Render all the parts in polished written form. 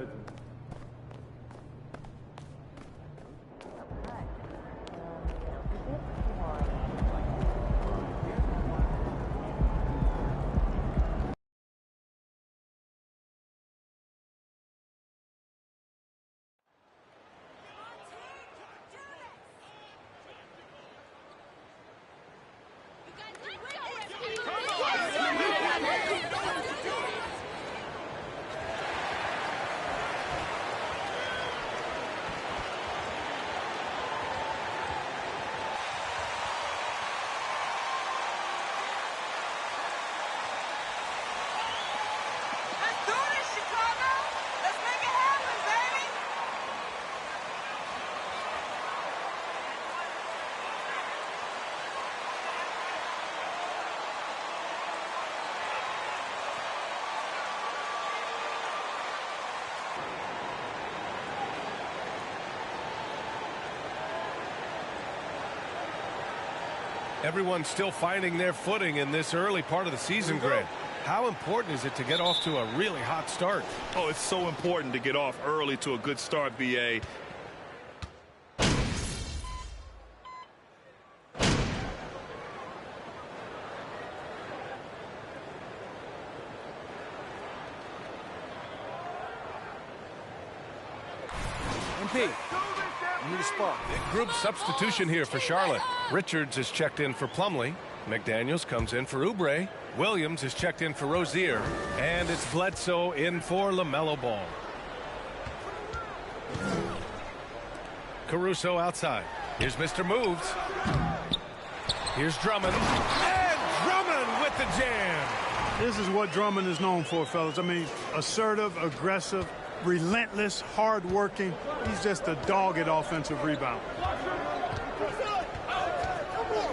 legend. Everyone's still finding their footing in this early part of the season, Greg. How important is it to get off to a really hot start? Oh, it's so important to get off early to a good start, B.A. MP, you need a spot. Group substitution here for Charlotte. Richards is checked in for Plumlee. McDaniels comes in for Oubre. Williams is checked in for Rozier. And it's Bledsoe in for LaMelo Ball. Caruso outside. Here's Mr. Moves. Here's Drummond. And Drummond with the jam. This is what Drummond is known for, fellas. I mean, assertive, aggressive, relentless, hard-working. He's just a dog at offensive rebound.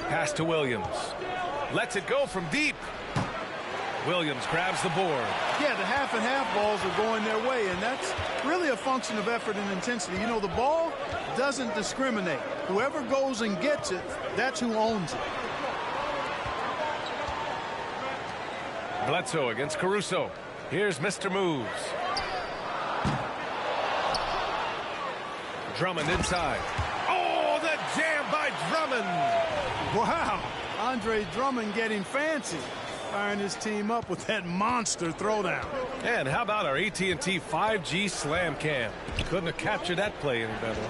Pass to Williams. Lets it go from deep. Williams grabs the board. Yeah, the half-and-half balls are going their way, and that's really a function of effort and intensity. You know, the ball doesn't discriminate. Whoever goes and gets it, that's who owns it. Bledsoe against Caruso. Here's Mr. Moves. Drummond inside. Oh, the jam by Drummond. Wow, Andre Drummond getting fancy, firing his team up with that monster throwdown. And how about our AT&T 5G slam cam? Couldn't have captured that play any better.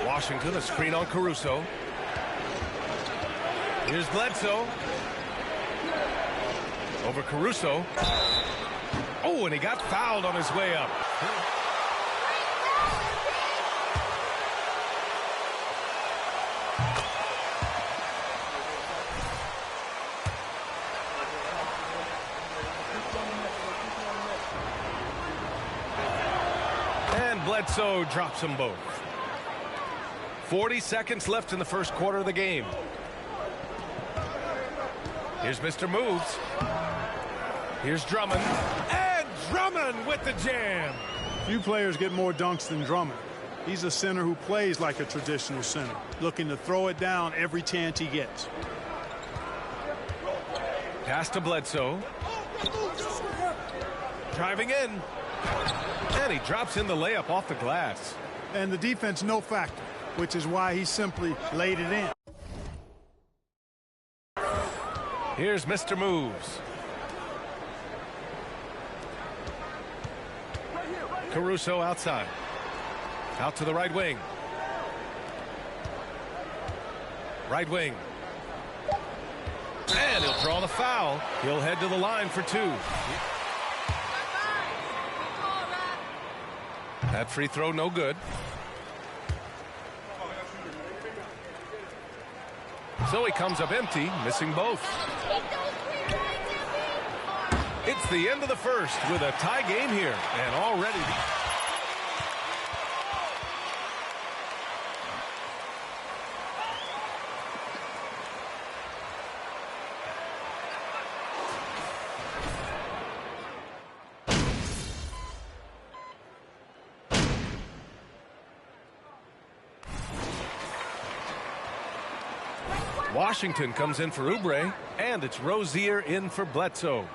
Washington, a screen on Caruso. Here's Bledsoe. Over Caruso. Oh, and he got fouled on his way up. And Bledsoe drops them both. 40 seconds left in the first quarter of the game. Here's Mr. Moves. Here's Drummond. And Drummond with the jam. Few players get more dunks than Drummond. He's a center who plays like a traditional center, looking to throw it down every chance he gets. Pass to Bledsoe. Driving in. And he drops in the layup off the glass. And the defense no factor, which is why he simply laid it in. Here's Mr. Moves. Caruso outside. Out to the right wing. Right wing. And he'll draw the foul. He'll head to the line for two. That free throw no good. So he comes up empty, missing both. It's the end of the first with a tie game here, and already Washington comes in for Oubre, and it's Rozier in for Bledsoe.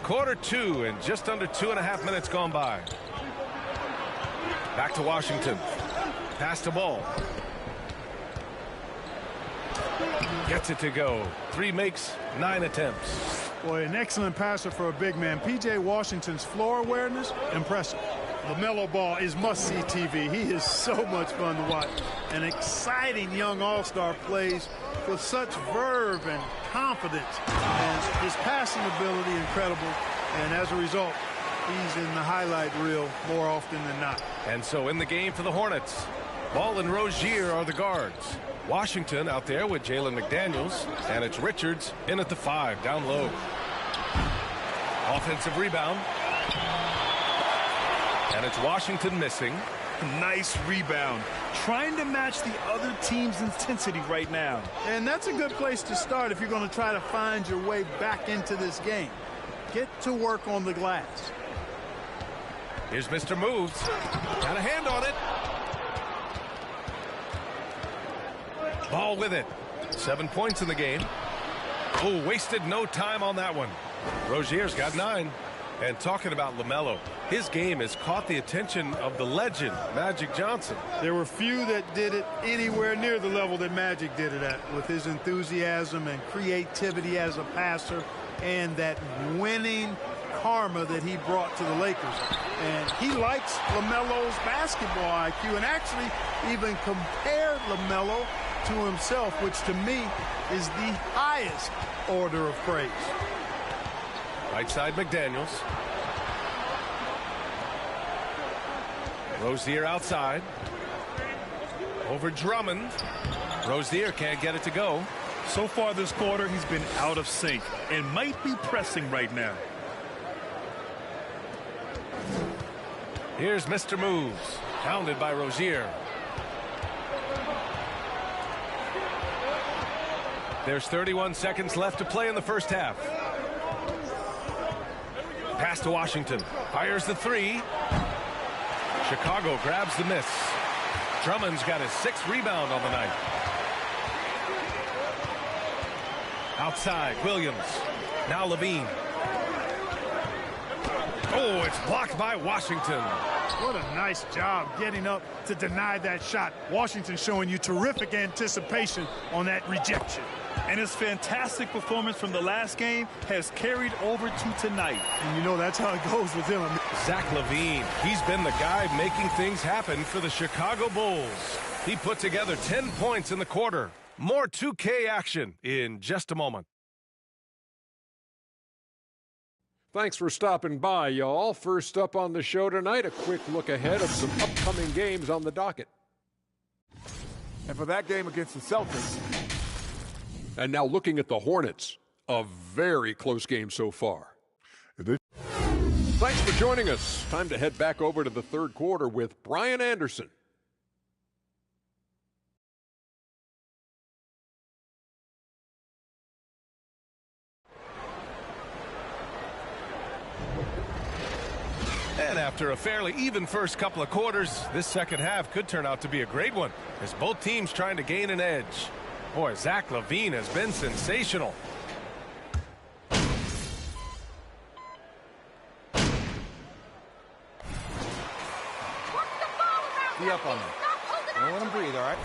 Quarter two and just under 2.5 minutes gone by. Back to Washington. Pass the ball. Gets it to go. 3 makes, 9 attempts. Boy, an excellent passer for a big man. P.J. Washington's floor awareness, impressive. LaMelo Ball is must-see TV. He is so much fun to watch. An exciting young all-star plays with such verve and confidence. And his passing ability incredible. And as a result, he's in the highlight reel more often than not. And so in the game for the Hornets, Ball and Rozier are the guards. Washington out there with Jalen McDaniels, and it's Richards in at the 5, down low. Offensive rebound. And it's Washington missing. Nice rebound. Trying to match the other team's intensity right now. And that's a good place to start if you're going to try to find your way back into this game. Get to work on the glass. Here's Mr. Moves. Got a hand on it. Ball with it. 7 points in the game. Oh, wasted no time on that one. Rozier's got 9. And talking about LaMelo, his game has caught the attention of the legend, Magic Johnson. There were few that did it anywhere near the level that Magic did it at, with his enthusiasm and creativity as a passer and that winning karma that he brought to the Lakers. And he likes LaMelo's basketball IQ and actually even compared LaMelo to himself, which to me is the highest order of praise. Right side McDaniels. Rozier outside. Over Drummond. Rozier can't get it to go. So far this quarter, he's been out of sync and might be pressing right now. Here's Mr. Moves. Pounded by Rozier. There's 31 seconds left to play in the first half. Pass to Washington. Fires the 3. Chicago grabs the miss. Drummond's got his 6th rebound on the night. Outside, Williams. Now Levine. Oh, it's blocked by Washington. What a nice job getting up to deny that shot. Washington showing you terrific anticipation on that rejection. And his fantastic performance from the last game has carried over to tonight. And you know that's how it goes with him. Zach LaVine, he's been the guy making things happen for the Chicago Bulls. He put together 10 points in the quarter. More 2K action in just a moment. Thanks for stopping by, y'all. First up on the show tonight, a quick look ahead of some upcoming games on the docket. And for that game against the Celtics. And now looking at the Hornets, a very close game so far. Thanks for joining us. Time to head back over to the third quarter with Brian Anderson. And after a fairly even first couple of quarters, this second half could turn out to be a great one, as both teams trying to gain an edge. Boy, Zach LaVine has been sensational. Be up on him. Don't let him breathe, all right?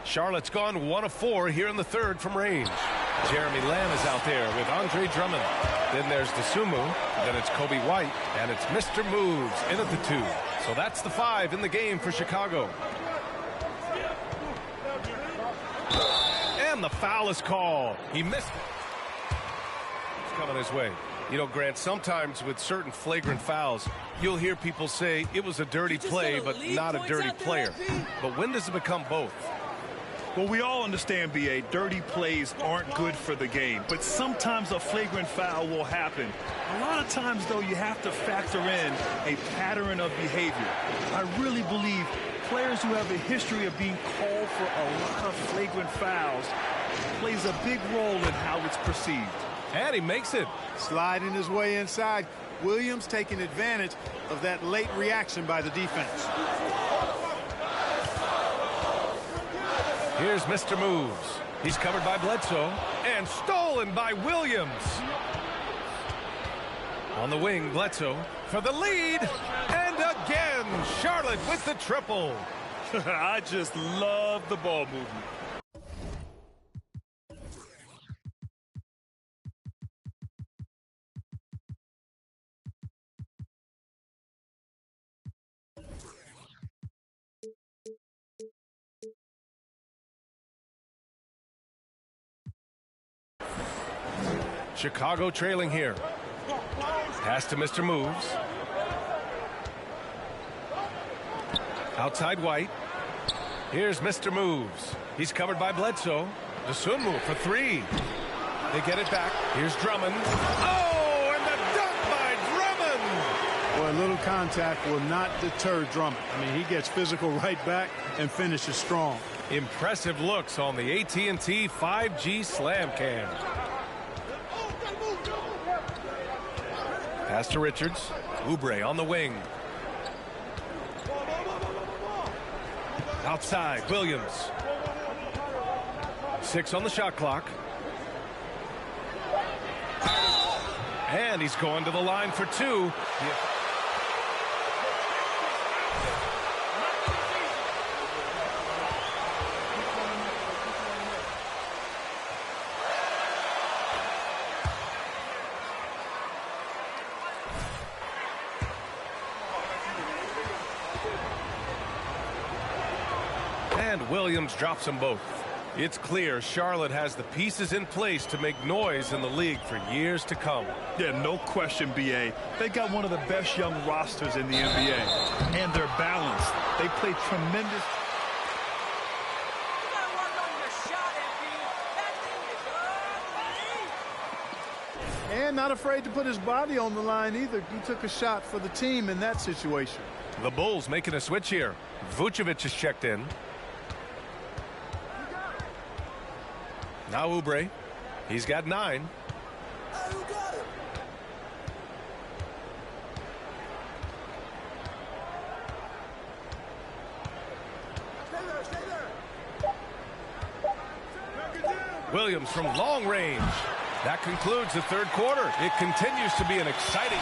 Charlotte's gone 1 of 4 here in the third from range. Jeremy Lamb is out there with Andre Drummond. Then there's DeSumo. Then it's Kobe White. And it's Mr. Moves in at the 2. So that's the 5 in the game for Chicago. And the foul is called. He missed it. It's coming his way. You know, Grant, sometimes with certain flagrant fouls, you'll hear people say it was a dirty play, but not a dirty player. But when does it become both? Well, we all understand, B.A., dirty plays aren't good for the game, but sometimes a flagrant foul will happen. A lot of times, though, you have to factor in a pattern of behavior. I really believe players who have a history of being called for a lot of flagrant fouls plays a big role in how it's perceived. And he makes it. Sliding his way inside. Williams taking advantage of that late reaction by the defense. Here's Mr. Moves. He's covered by Bledsoe and stolen by Williams. On the wing, Bledsoe for the lead. And again, Charlotte with the triple. I just love the ball movement. Chicago trailing here. Pass to Mr. Moves. Outside White. Here's Mr. Moves. He's covered by Bledsoe. Dosunmu for three. They get it back. Here's Drummond. Oh, and the dunk by Drummond! Boy, a little contact will not deter Drummond. I mean, he gets physical right back and finishes strong. Impressive looks on the AT&T 5G Slam Cam. Pass to Richards. Oubre on the wing. Outside, Williams. 6 on the shot clock. And he's going to the line for 2. And Williams drops them both. It's clear Charlotte has the pieces in place to make noise in the league for years to come. Yeah, no question, B.A. They got one of the best young rosters in the NBA. And they're balanced. They play tremendous. And not afraid to put his body on the line either. He took a shot for the team in that situation. The Bulls making a switch here. Vucevic is checked in. Now Oubre. He's got 9. Williams from long range. That concludes the third quarter. It continues to be an exciting...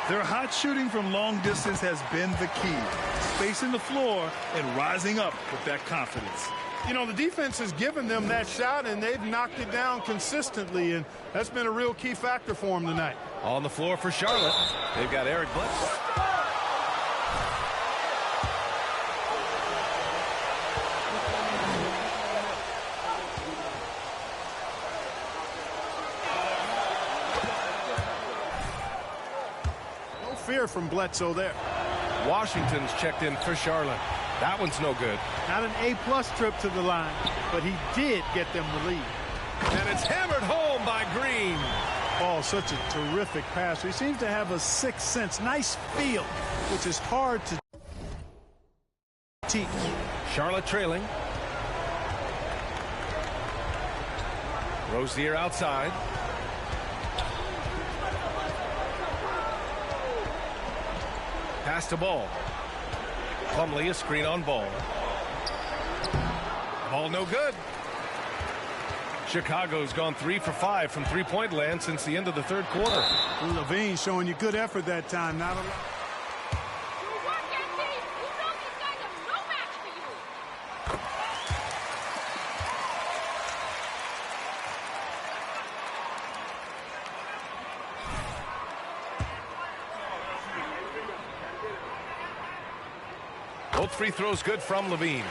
Their hot shooting from long distance has been the key. Spacing the floor and rising up with that confidence. You know, the defense has given them that shot, and they've knocked it down consistently, and that's been a real key factor for them tonight. On the floor for Charlotte, they've got Eric Bledsoe. Fear from Bledsoe there. Washington's checked in for Charlotte. That one's no good. Not an A-plus trip to the line, but he did get them the lead. And it's hammered home by Green. Oh, such a terrific passer. He seems to have a sixth sense, nice feel, which is hard to teach. Charlotte trailing. Rozier outside. Pass to Ball. Plumlee a screen on Ball. Ball no good. Chicago's gone 3 for 5 from three-point land since the end of the third quarter. Levine showing you good effort that time. Not a Both free throws good from Levine.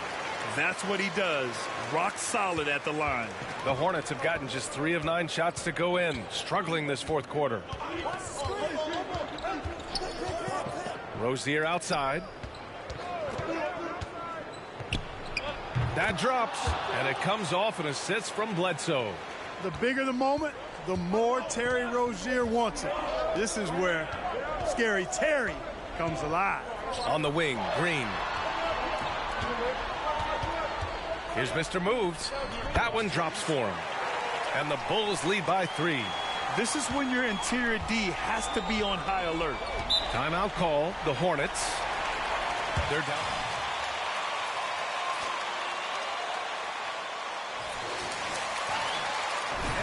That's what he does. Rock solid at the line. The Hornets have gotten just 3 of 9 shots to go in, struggling this fourth quarter. Rozier outside. That drops, and it comes off an assist from Bledsoe. the bigger the moment, the more Terry Rozier wants it. This is where Scary Terry comes alive. On the wing, Green. Here's Mr. Moves. That one drops for him. And the Bulls lead by 3. This is when your interior D has to be on high alert. Timeout call. The Hornets. They're down.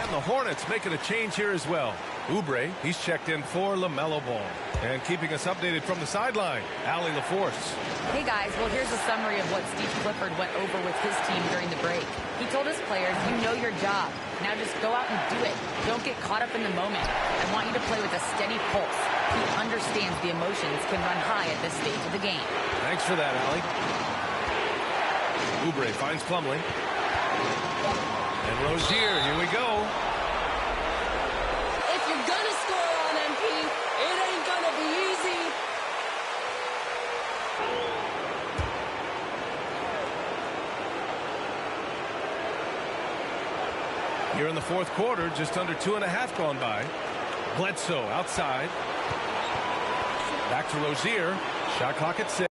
And the Hornets making a change here as well. Oubre, he's checked in for LaMelo Ball. And keeping us updated from the sideline, Allie LaForce. Hey guys, well here's a summary of what Steve Clifford went over with his team during the break. He told his players, you know your job. Now just go out and do it. Don't get caught up in the moment. I want you to play with a steady pulse. He understands the emotions can run high at this stage of the game. Thanks for that, Allie. Oubre finds Plumlee. And Rozier, here we go. If you're gonna score on MP, it ain't gonna be easy. Here in the fourth quarter, just under 2.5 gone by. Bledsoe outside. Back to Rozier. Shot clock at 6.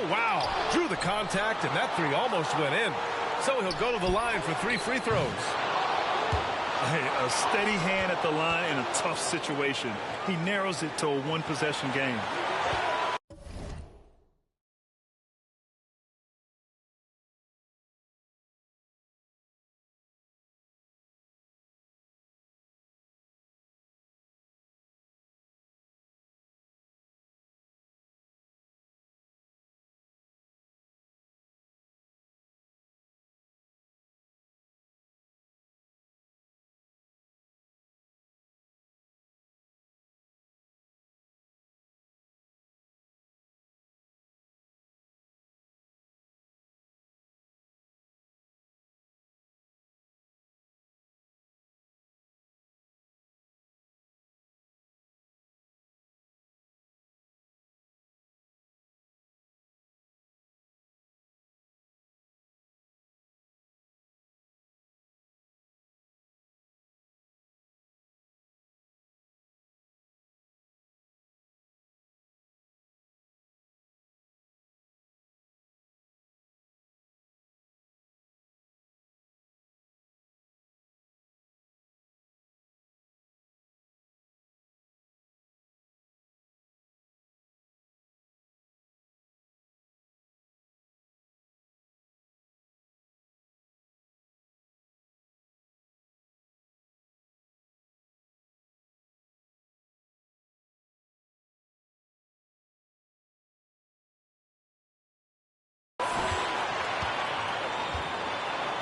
Wow, drew the contact, and that 3 almost went in. So he'll go to the line for 3 free throws. Hey, a steady hand at the line in a tough situation. He narrows it to a one-possession game.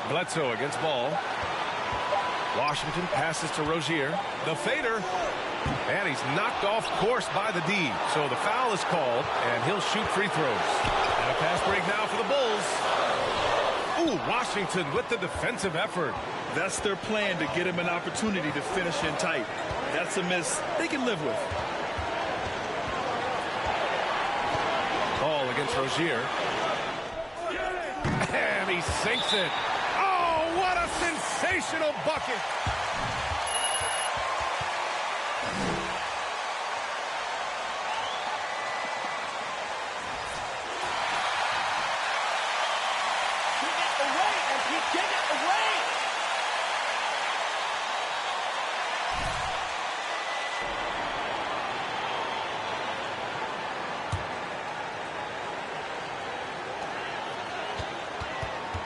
Bledsoe against Ball. Washington passes to Rozier. The fader. And he's knocked off course by the D. So the foul is called, and he'll shoot free throws. And a pass break now for the Bulls. Ooh, Washington with the defensive effort. That's their plan, to get him an opportunity to finish in tight. That's a miss they can live with. Ball against Rozier. And he sinks it. Oh, what a sensational bucket.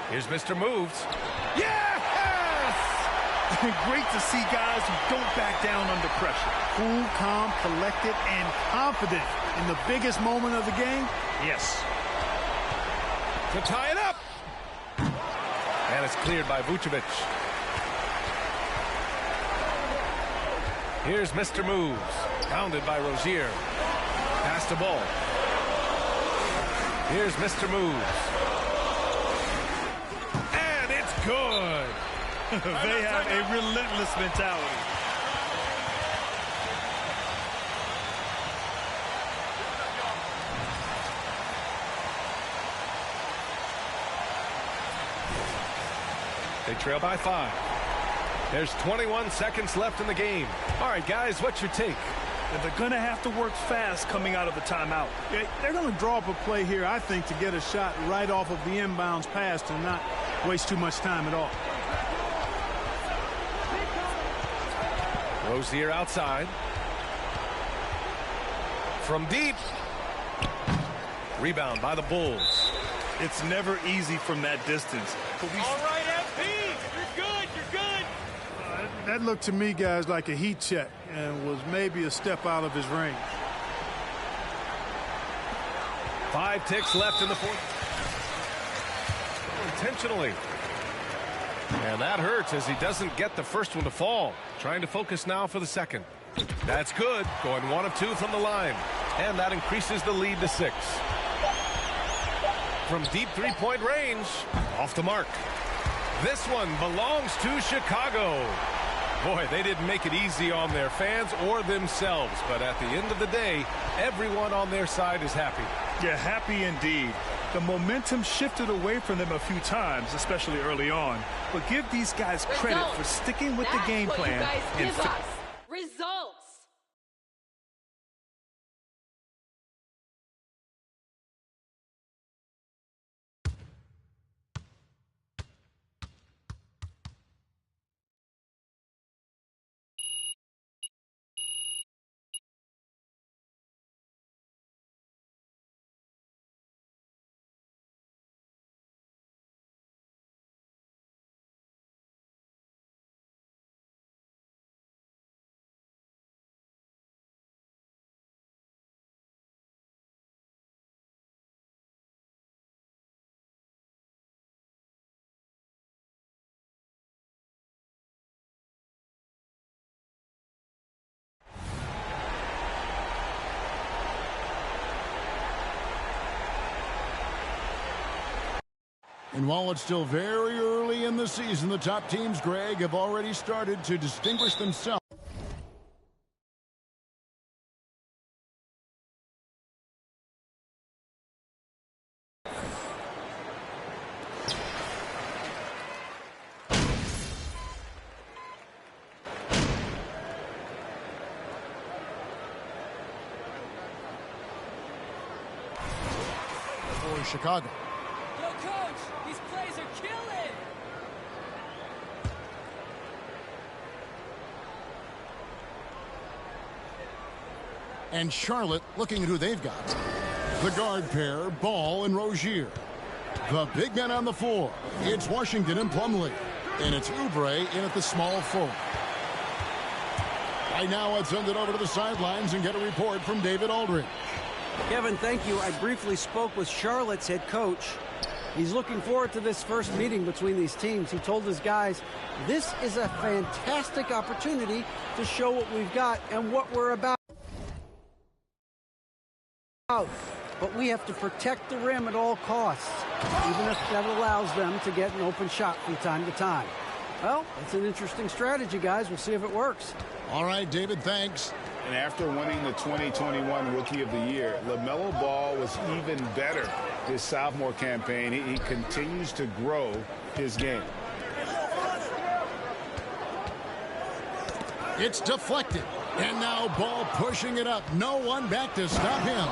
Here's Mr. Moves. Yes! Great to see guys who don't back down under pressure. Cool, calm, collected, and confident in the biggest moment of the game. Yes. To tie it up. And it's cleared by Vucevic. Here's Mr. Moves. Pounded by Rozier. Pass the ball. Here's Mr. Moves. Good. They have a relentless mentality. They trail by 5. There's 21 seconds left in the game. All right, guys, what's your take? They're going to have to work fast coming out of the timeout. They're going to draw up a play here, I think, to get a shot right off of the inbounds pass and not waste too much time at all. Rozier outside. From deep. Rebound by the Bulls. It's never easy from that distance. But All right, FP. You're good. You're good. That looked to me, guys, like a heat check and was maybe a step out of his range. 5 ticks left in the fourth. Intentionally. And that hurts as he doesn't get the first one to fall. Trying to focus now for the second. That's good. Going 1 of 2 from the line. And that increases the lead to 6. From deep three-point range. Off the mark. This one belongs to Chicago. Boy, they didn't make it easy on their fans or themselves. But at the end of the day, everyone on their side is happy. Yeah, happy indeed. The momentum shifted away from them a few times, especially early on. But give these guys credit for sticking with the game plan. You guys give us results. And while it's still very early in the season, the top teams, Greg, have already started to distinguish themselves. For Chicago. Yo, coach, these plays are killing. And Charlotte looking at who they've got. The guard pair, Ball and Rozier. The big men on the floor. It's Washington and Plumlee. And it's Oubre in at the small forward. Right now, let's send it over to the sidelines and get a report from David Aldridge. Kevin, thank you. I briefly spoke with Charlotte's head coach. He's looking forward to this first meeting between these teams. He told his guys, this is a fantastic opportunity to show what we've got and what we're about. But we have to protect the rim at all costs, even if that allows them to get an open shot from time to time. Well, that's an interesting strategy, guys. We'll see if it works. All right, David, thanks. And after winning the 2021 Rookie of the Year, LaMelo Ball was even better his sophomore campaign. He continues to grow his game. It's deflected. And now Ball pushing it up. No one back to stop him.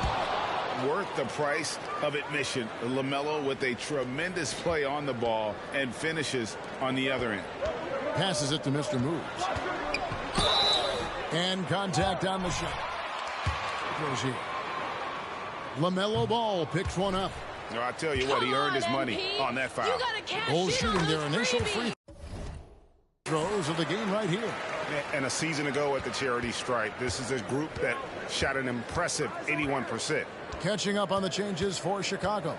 Worth the price of admission. LaMelo with a tremendous play on the ball and finishes on the other end. Passes it to Mr. Moves. And contact on the shot. Rozier. LaMelo Ball picks one up. No, I tell you what, he earned his money on that foul. Bulls shooting their initial free throws of the game right here. And a season ago at the charity stripe, this is a group that shot an impressive 81%. Catching up on the changes for Chicago.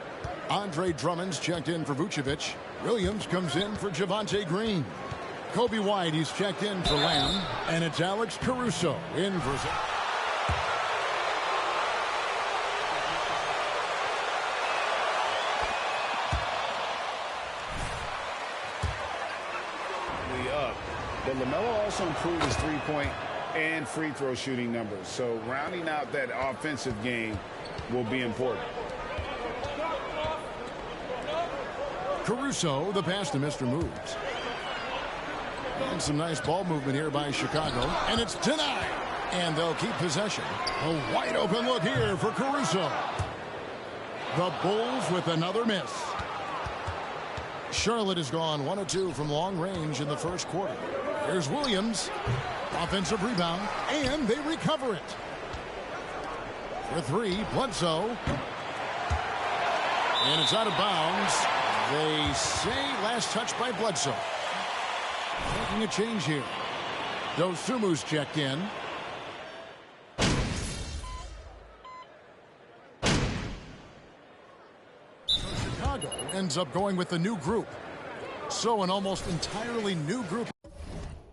Andre Drummond's checked in for Vucevic. Williams comes in for Javonte Green. Kobe White, he's checked in for Lamb. And it's Alex Caruso in for... But LaMelo also improved his three-point and free throw shooting numbers. So rounding out that offensive game will be important. Caruso, the pass to Mr. Moves. And some nice ball movement here by Chicago. And it's denied. And they'll keep possession. A wide open look here for Caruso. The Bulls with another miss. Charlotte has gone 1 of 2 from long range in the first quarter. Here's Williams. Offensive rebound. And they recover it. For 3, Bledsoe. And it's out of bounds. They say last touch by Bledsoe. Making a change here. Dosumu's checked in. Chicago ends up going with the new group. So an almost entirely new group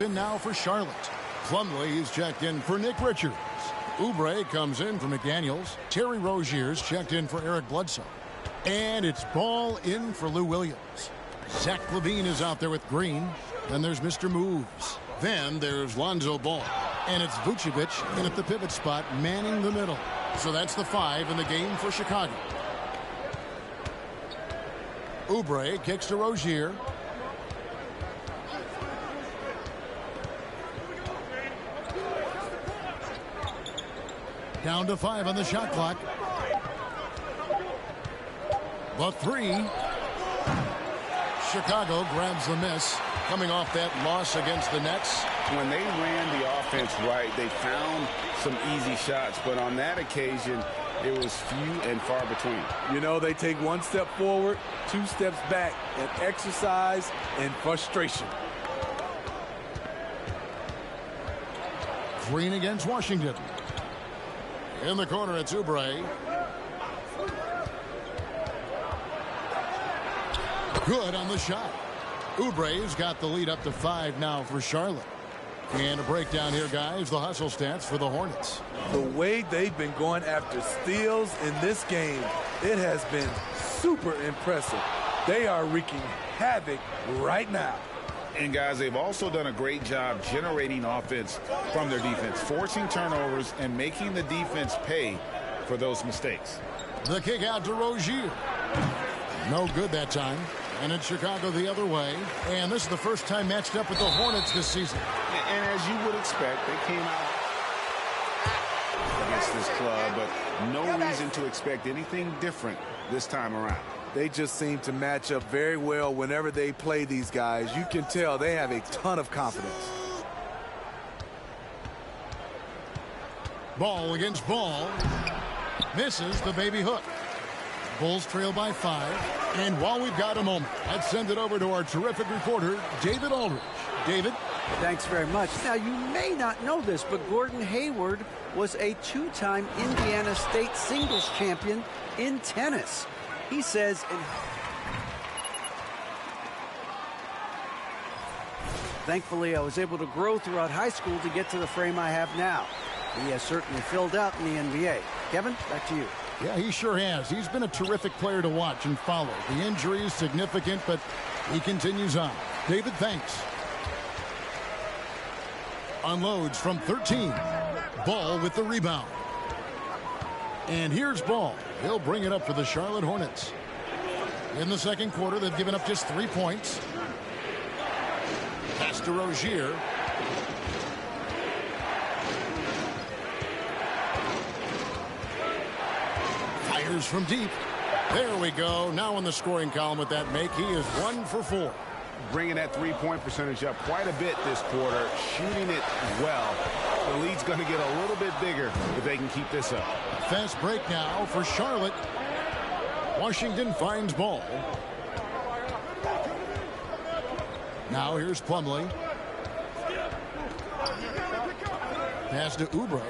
in now for Charlotte. Plumlee is checked in for Nick Richards. Oubre comes in for McDaniels. Terry Rozier's checked in for Eric Bledsoe. And it's Ball in for Lou Williams. Zach LaVine is out there with Green. Then there's Mr. Moves. Then there's Lonzo Ball. And it's Vucevic in at the pivot spot, manning the middle. So that's the 5 in the game for Chicago. Oubre kicks to Rozier. Down to 5 on the shot clock. The 3. Chicago grabs the miss. Coming off that loss against the Nets. When they ran the offense right, they found some easy shots. But on that occasion, it was few and far between. You know, they take 1 step forward, 2 steps back, and exercise and frustration. Green against Washington. In the corner, it's Oubre. Good on the shot. Oubre's got the lead up to 5 now for Charlotte. And a breakdown here, guys. The hustle stats for the Hornets. The way they've been going after steals in this game, it has been super impressive. They are wreaking havoc right now. And, guys, they've also done a great job generating offense from their defense, forcing turnovers and making the defense pay for those mistakes. The kick out to Rozier. No good that time. And it's Chicago the other way. And this is the first time matched up with the Hornets this season. And as you would expect, they came out against this club, but no reason to expect anything different this time around. They just seem to match up very well whenever they play these guys. You can tell they have a ton of confidence. Ball against Ball. Misses the baby hook. Bulls trail by 5. And while we've got a moment, let's send it over to our terrific reporter, David Aldridge. David? Thanks very much. Now, you may not know this, but Gordon Hayward was a 2-time Indiana State singles champion in tennis. He says... Thankfully, I was able to grow throughout high school to get to the frame I have now. He has certainly filled out in the NBA. Kevin, back to you. Yeah, he sure has. He's been a terrific player to watch and follow. The injury is significant, but he continues on. David, thanks. unloads from 13. Ball with the rebound. And here's Ball. He'll bring it up for the Charlotte Hornets. In the second quarter, they've given up just 3 points. Pass to Rozier. Fires from deep. There we go. Now in the scoring column with that make, he is 1 for 4. Bringing that three-point percentage up quite a bit this quarter, shooting it well. The lead's going to get a little bit bigger if they can keep this up. Fast break now for Charlotte. Washington finds Ball. Now here's Plumlee. Pass to Oubre.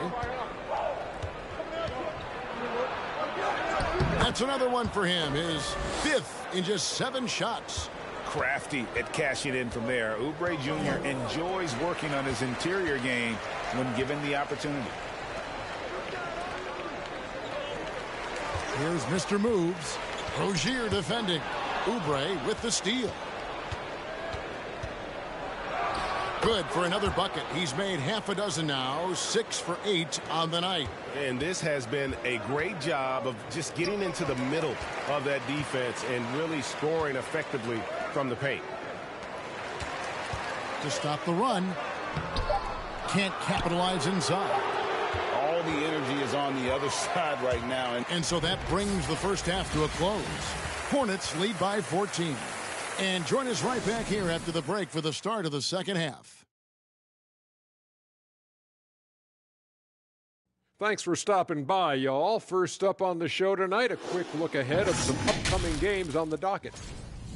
That's another one for him. His 5th in just 7 shots. Crafty at cashing in from there. Oubre Jr. enjoys working on his interior game when given the opportunity. Here's Mr. Moves. Rozier defending. Oubre with the steal. Good for another bucket. He's made half a dozen now, 6 for 8 on the night. And this has been a great job of just getting into the middle of that defense and really scoring effectively from the paint. To stop the run. Can't capitalize inside. All the energy is on the other side right now. And so that brings the first half to a close. Hornets lead by 14. And join us right back here after the break for the start of the second half. Thanks for stopping by, y'all. First up on the show tonight, a quick look ahead of some upcoming games on the docket.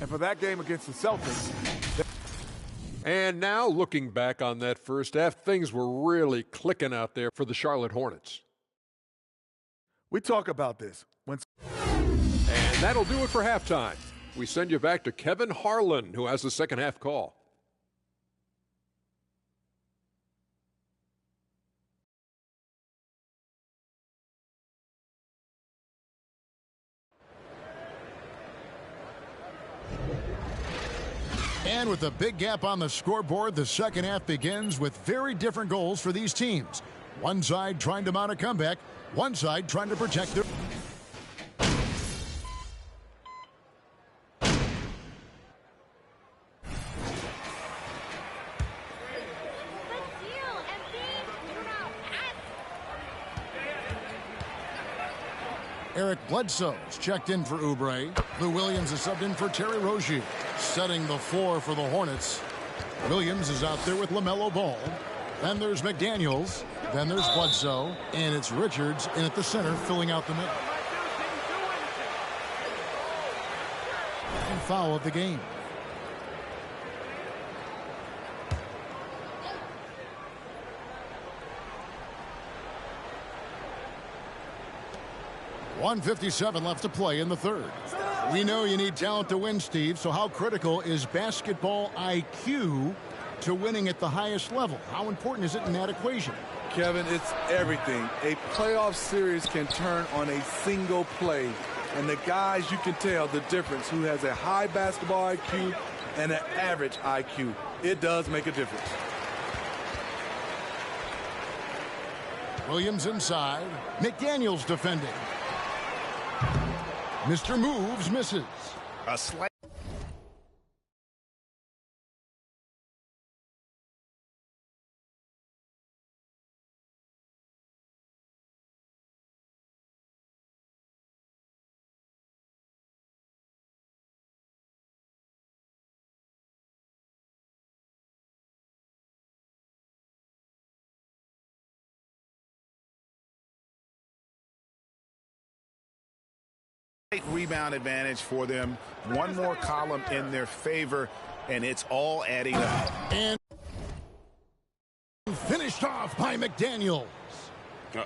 And for that game against the Celtics. And now, looking back on that first half, things were really clicking out there for the Charlotte Hornets. We talk about this. And that'll do it for halftime. We send you back to Kevin Harlan, who has the second half call. And with a big gap on the scoreboard, the second half begins with very different goals for these teams. One side trying to mount a comeback, one side trying to protect their... Eric Bledsoe's checked in for Oubre. Lou Williams is subbed in for Terry Rozier. Setting the floor for the Hornets. Williams is out there with LaMelo Ball. Then there's McDaniels. Then there's Bledsoe. And it's Richards in at the center filling out the middle. And foul of the game. .157 left to play in the third. We know you need talent to win, Steve, so how critical is basketball IQ to winning at the highest level? How important is it in that equation? Kevin, it's everything. A playoff series can turn on a single play. And the guys, you can tell the difference who has a high basketball IQ and an average IQ. It does make a difference. Williams inside. McDaniels defending. Mr. Moves misses. A slight. Rebound advantage for them. One more column in their favor, and it's all adding up. And finished off by McDaniels.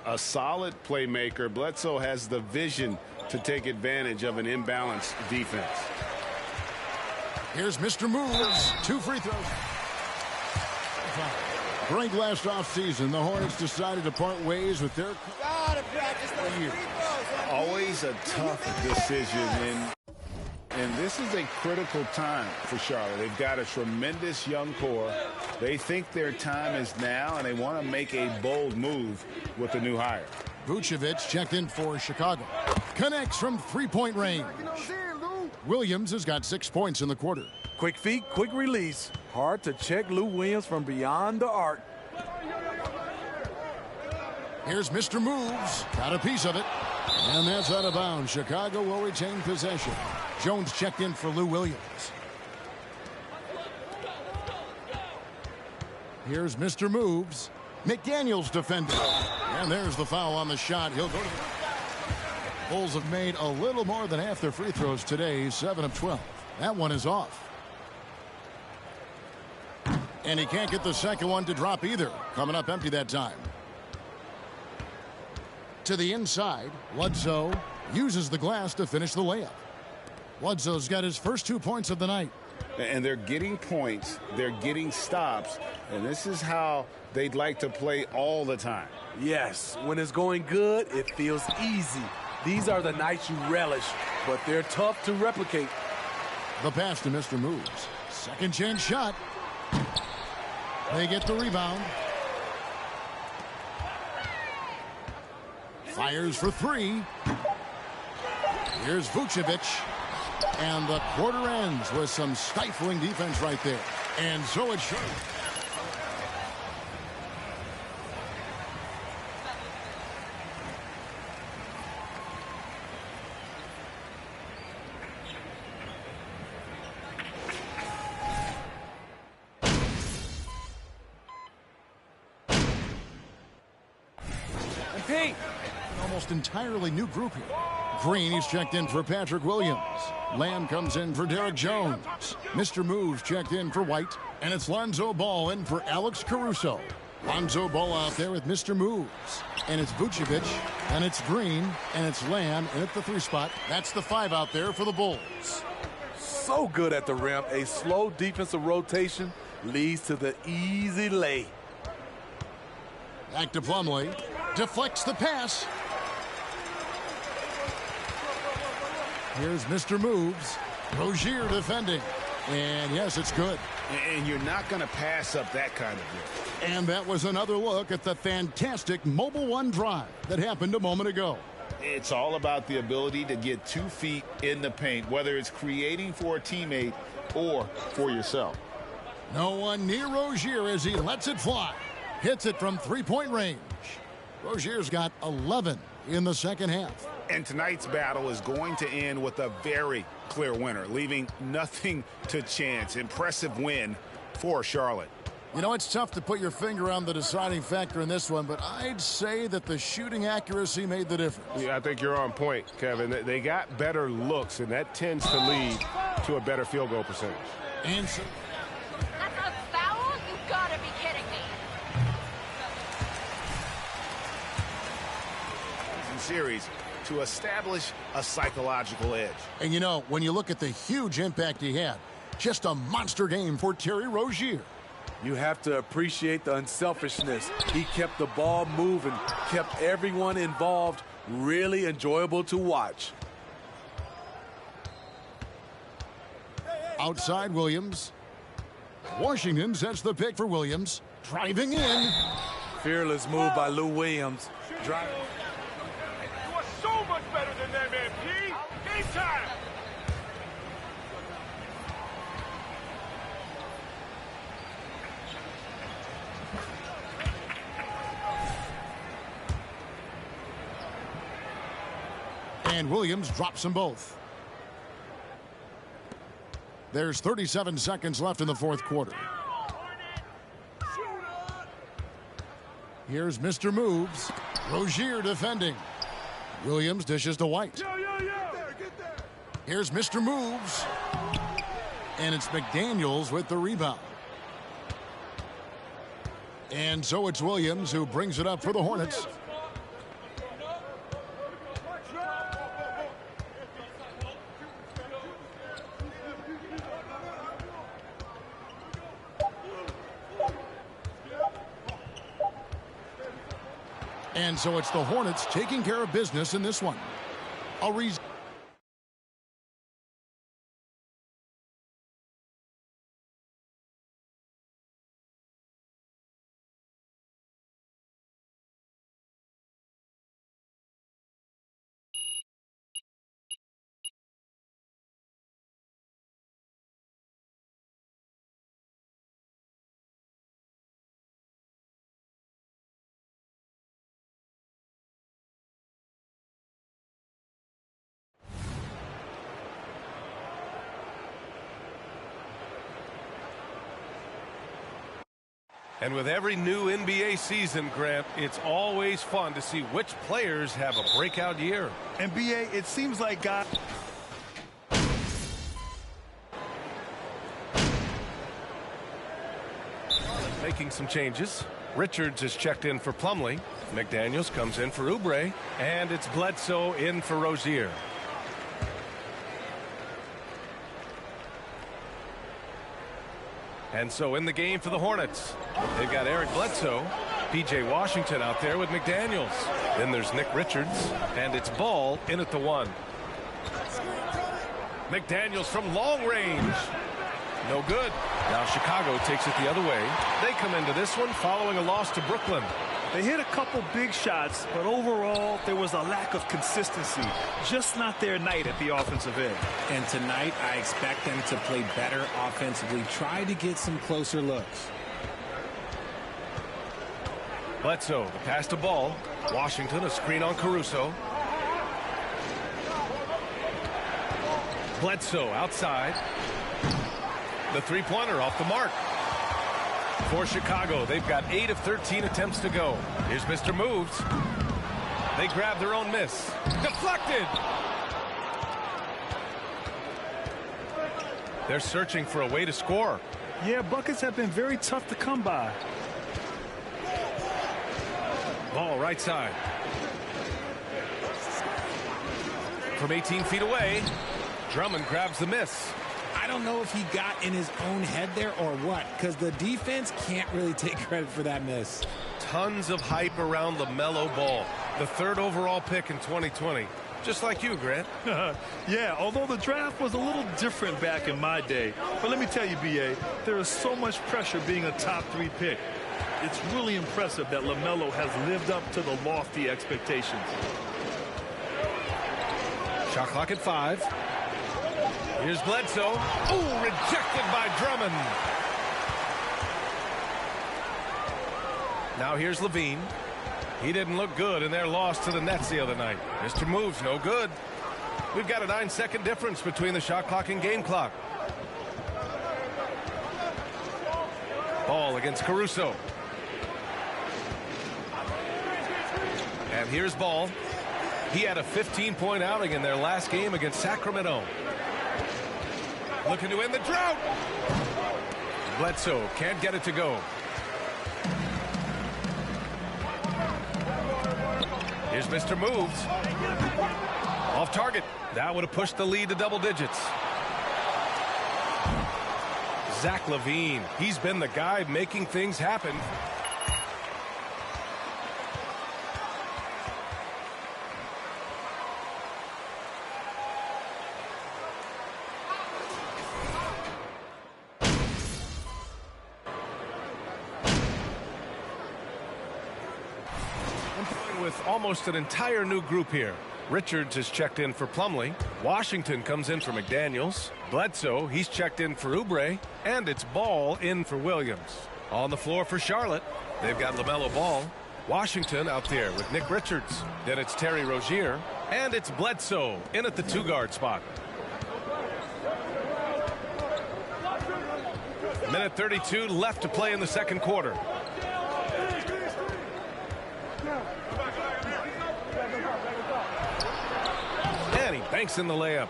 A solid playmaker. Bledsoe has the vision to take advantage of an imbalanced defense. Here's Mr. Moves. 2 free throws. During last offseason, the Hornets decided to part ways with their... Always a tough decision, And this is a critical time for Charlotte. They've got a tremendous young core. They think their time is now, and they want to make a bold move with the new hire. Vucevic checked in for Chicago. Connects from three-point range. Williams has got 6 points in the quarter. Quick feet, quick release. Hard to check Lou Williams from beyond the arc. Here's Mr. Moves. Got a piece of it. And that's out of bounds. Chicago will retain possession. Jones checked in for Lou Williams. Here's Mr. Moves. McDaniels defending. And there's the foul on the shot. He'll go to the... Bulls have made a little more than half their free throws today, 7 of 12. That one is off. And he can't get the second one to drop either. Coming up empty that time. To the inside, Bledsoe uses the glass to finish the layup. Bledsoe's got his first 2 points of the night. And they're getting points, they're getting stops, and this is how they'd like to play all the time. Yes, when it's going good, it feels easy. These are the nights you relish, but they're tough to replicate. The pass to Mr. Moves. Second chance shot. They get the rebound. Fires for three. Here's Vucevic. And the quarter ends with some stifling defense right there. And so it should. And Pete. An almost entirely new group here. Green, he's checked in for Patrick Williams. Lamb comes in for Derek Jones. Mr. Moves checked in for White. And it's Lonzo Ball in for Alex Caruso. Lonzo Ball out there with Mr. Moves. And it's Vucevic. And it's Green. And it's Lamb in at the 3 spot. That's the 5 out there for the Bulls. So good at the rim. A slow defensive rotation leads to the easy lay. Back to Plumlee. Deflects the pass. Here's Mr. Moves. Rozier defending. And yes, it's good. And you're not going to pass up that kind of look. And that was another look at the fantastic Mobile One drive that happened a moment ago. It's all about the ability to get 2 feet in the paint, whether it's creating for a teammate or for yourself. No one near Rozier as he lets it fly. Hits it from 3-point range. Rozier's got 11 in the second half. And tonight's battle is going to end with a very clear winner, leaving nothing to chance. Impressive win for Charlotte. You know, it's tough to put your finger on the deciding factor in this one, but I'd say that the shooting accuracy made the difference. Yeah, I think you're on point, Kevin. They got better looks, and that tends to lead to a better field goal percentage. And so That's a foul? You gotta be kidding me. Series to establish a psychological edge. And you know, when you look at the huge impact he had, just a monster game for Terry Rozier. You have to appreciate the unselfishness. He kept the ball moving, kept everyone involved, really enjoyable to watch. Outside Williams. Washington sets the pick for Williams. Driving in. Fearless move by Lou Williams. Driving. So much better than that, man. P. Game time. And Williams drops them both. There's 37 seconds left in the fourth quarter. Here's Mr. Moves. Rozier defending. Williams dishes to White. Here's Mr. Moves. And it's McDaniels with the rebound. And so it's Williams who brings it up for the Hornets. And so it's the Hornets taking care of business in this one. And with every new NBA season, Grant, it's always fun to see which players have a breakout year. And BA, it seems like guys. Making some changes. Richards is checked in for Plumlee. McDaniels comes in for Oubre. And it's Bledsoe in for Rozier. And so in the game for the Hornets, they've got Eric Bledsoe, P.J. Washington out there with McDaniels. Then there's Nick Richards, and it's Ball in at the 1. McDaniels from long range. No good. Now Chicago takes it the other way. They come into this one following a loss to Brooklyn. They hit a couple big shots, but overall, there was a lack of consistency. Just not their night at the offensive end. And tonight, I expect them to play better offensively. Try to get some closer looks. Bledsoe, the pass to Ball. Washington, a screen on Caruso. Bledsoe outside. The three-pointer off the mark. For Chicago, they've got 8 of 13 attempts to go. Here's Mr. Moves. They grab their own miss. Deflected! They're searching for a way to score. Yeah, buckets have been very tough to come by. Ball right side. From 18 feet away, Drummond grabs the miss. I don't know if he got in his own head there or what, because the defense can't really take credit for that miss. Tons of hype around LaMelo Ball, the 3rd overall pick in 2020. Just like you, Grant. Yeah, although the draft was a little different back in my day. But let me tell you, B.A., there is so much pressure being a top 3 pick. It's really impressive that LaMelo has lived up to the lofty expectations. Shot clock at 5. Here's Bledsoe. Oh, rejected by Drummond. Now here's Levine. He didn't look good in their loss to the Nets the other night. Mr. Moves, no good. We've got a 9-second difference between the shot clock and game clock. Ball against Caruso. And here's Ball. He had a 15-point outing in their last game against Sacramento. Looking to end the drought. Bledsoe can't get it to go. Here's Mr. Moves. Off target. That would have pushed the lead to double digits. Zach LaVine. He's been the guy making things happen. With almost an entire new group here. Richards is checked in for Plumlee. Washington comes in for McDaniels. Bledsoe, he's checked in for Oubre. And it's Ball in for Williams. On the floor for Charlotte, they've got LaMelo Ball. Washington out there with Nick Richards. Then it's Terry Rozier. And it's Bledsoe in at the 2-guard spot. Minute 32 left to play in the second quarter. And he banks in the layup.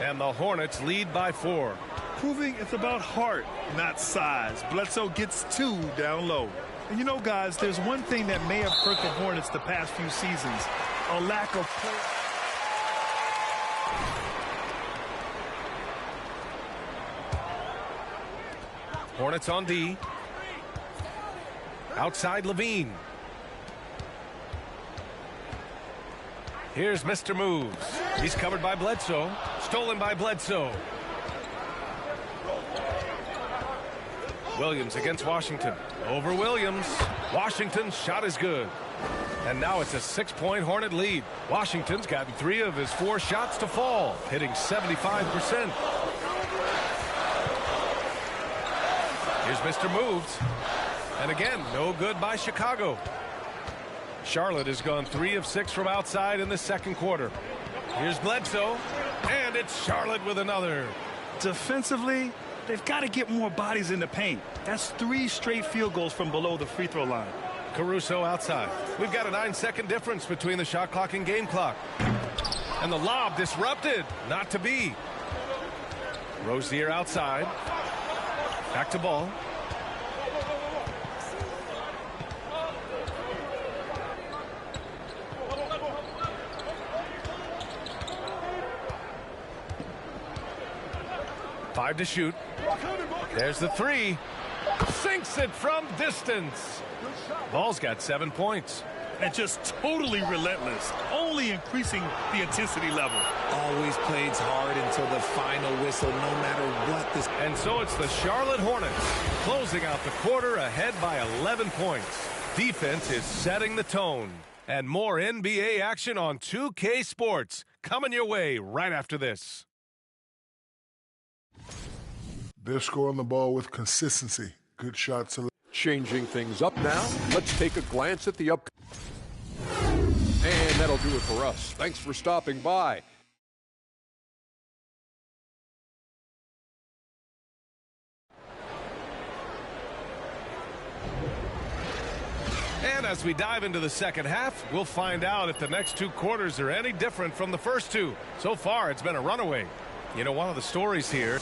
And the Hornets lead by 4. Proving it's about heart, not size. Bledsoe gets 2 down low. And you know, guys, there's one thing that may have hurt the Hornets the past few seasons. A lack of play. Hornets on D. Outside Levine. Here's Mr. Moves. He's covered by Bledsoe. Stolen by Bledsoe. Williams against Washington. Over Williams. Washington's shot is good. And now it's a 6-point Hornet lead. Washington's gotten 3 of his 4 shots to fall, hitting 75%. Here's Mr. Moves. And again, no good by Chicago. Charlotte has gone 3 of 6 from outside in the second quarter. Here's Bledsoe. And it's Charlotte with another. Defensively, they've got to get more bodies in the paint. That's 3 straight field goals from below the free throw line. Caruso outside. We've got a 9-second difference between the shot clock and game clock. And the lob disrupted. Not to be. Rozier outside. Back to ball. Five to shoot. There's the 3. Sinks it from distance. Ball's got 7 points. And just totally relentless, only increasing the intensity level. Always plays hard until the final whistle, no matter what this. And so it's the Charlotte Hornets closing out the quarter ahead by 11 points. Defense is setting the tone. And more NBA action on 2K Sports coming your way right after this. They're scoring the ball with consistency. Good shot selection. Changing things up now, let's take a glance at the up. And that'll do it for us. Thanks for stopping by. And as we dive into the second half, we'll find out if the next 2 quarters are any different from the first 2. So far, it's been a runaway. You know, one of the stories here.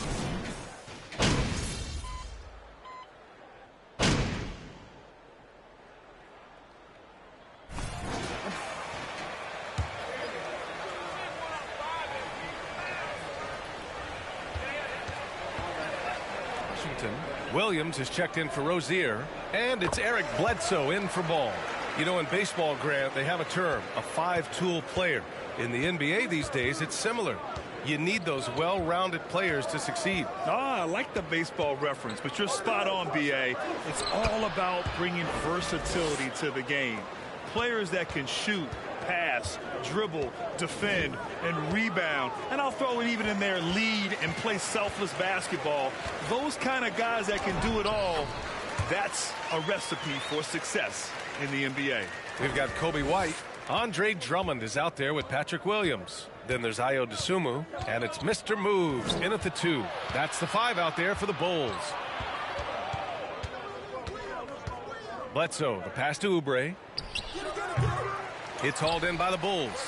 Williams is checked in for Rozier, and it's Eric Bledsoe in for Ball. You know, in baseball, Grant, they have a term, a 5-tool player. In the NBA these days, it's similar. You need those well-rounded players to succeed. I like the baseball reference, but you're spot on, B.A. It's all about bringing versatility to the game. Players that can shoot, pass, dribble, defend, and rebound. And I'll throw it even in there, lead and play selfless basketball. Those kind of guys that can do it all, that's a recipe for success in the NBA. We've got Kobe White. Andre Drummond is out there with Patrick Williams. Then there's Ayo Dosunmu, and it's Mr. Moves in at the 2. That's the 5 out there for the Bulls. Bledsoe, the pass to Oubre. It's hauled in by the Bulls.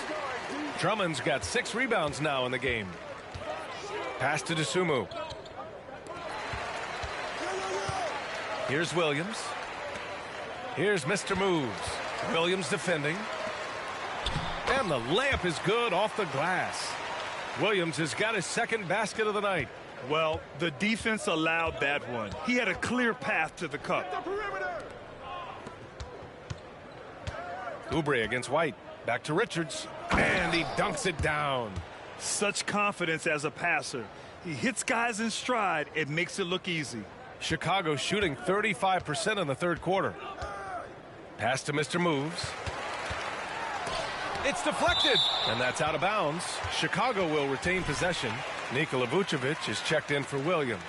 Drummond's got 6 rebounds now in the game. Pass to Dosunmu. Here's Williams. Here's Mr. Moves. Williams defending. And the layup is good off the glass. Williams has got his second basket of the night. Well, the defense allowed that one. He had a clear path to the cup. Oubre against White. Back to Richards. And he dunks it down. Such confidence as a passer. He hits guys in stride. It makes it look easy. Chicago shooting 35% in the third quarter. Pass to Mr. Moves. It's deflected. And that's out of bounds. Chicago will retain possession. Nikola Vucevic is checked in for Williams.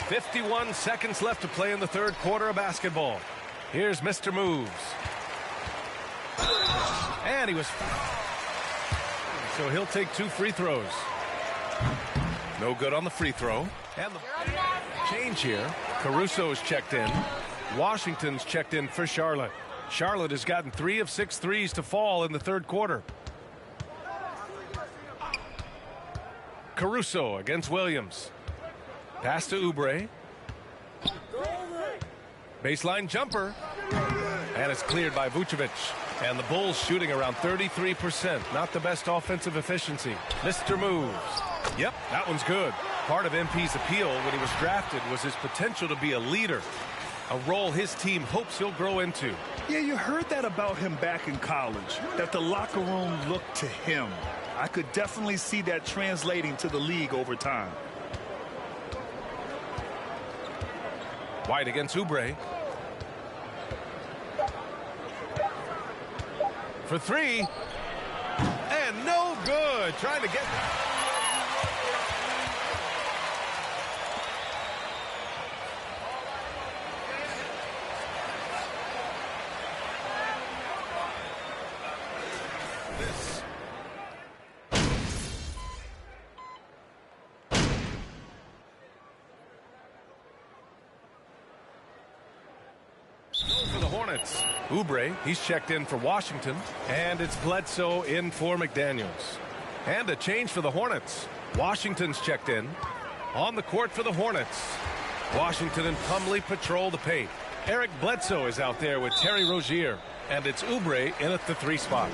51 seconds left to play in the third quarter of basketball. Here's Mr. Moves. And he was... So he'll take 2 free throws. No good on the free throw. And the change here. Caruso is checked in. Washington's checked in for Charlotte. Charlotte has gotten 3 of 6 threes to fall in the third quarter. Caruso against Williams. Pass to Oubre. Baseline jumper. And it's cleared by Vucevic. And the Bulls shooting around 33%. Not the best offensive efficiency. Mr. Moves. Yep, that one's good. Part of MP's appeal when he was drafted was his potential to be a leader. A role his team hopes he'll grow into. Yeah, you heard that about him back in college, that the locker room looked to him. I could definitely see that translating to the league over time. White against Oubre. For 3. And no good. Trying to get... Hornets. Oubre, he's checked in for Washington. And it's Bledsoe in for McDaniels. And a change for the Hornets. Washington's checked in. On the court for the Hornets. Washington and Plumlee patrol the paint. Eric Bledsoe is out there with Terry Rozier. And it's Oubre in at the 3 spot.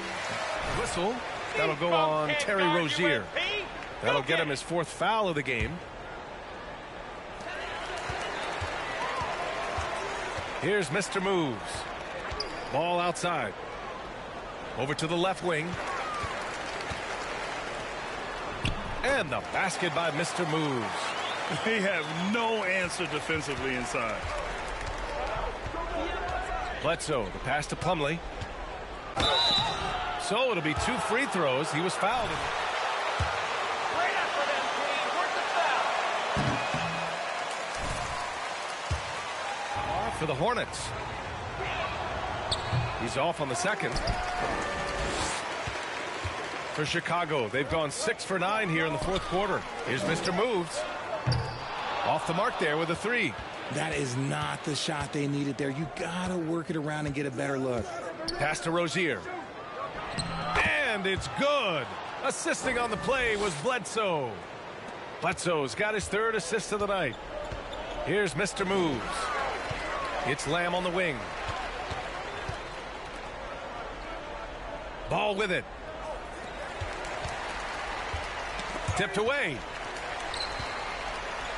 Whistle. That'll go on Terry Rozier. That'll get him his 4th foul of the game. Here's Mr. Moves. Ball outside. Over to the left wing. And the basket by Mr. Moves. They have no answer defensively inside. Bledsoe, the pass to Plumlee. So it'll be 2 free throws. He was fouled. For the Hornets. He's off on the second. For Chicago, they've gone 6 for 9 here in the 4th quarter. Here's Mr. Moves. Off the mark there with a 3. That is not the shot they needed there. You got to work it around and get a better look. Pass to Rozier. And it's good. Assisting on the play was Bledsoe. Bledsoe's got his 3rd assist of the night. Here's Mr. Moves. It's Lamb on the wing. Ball with it. Tipped away.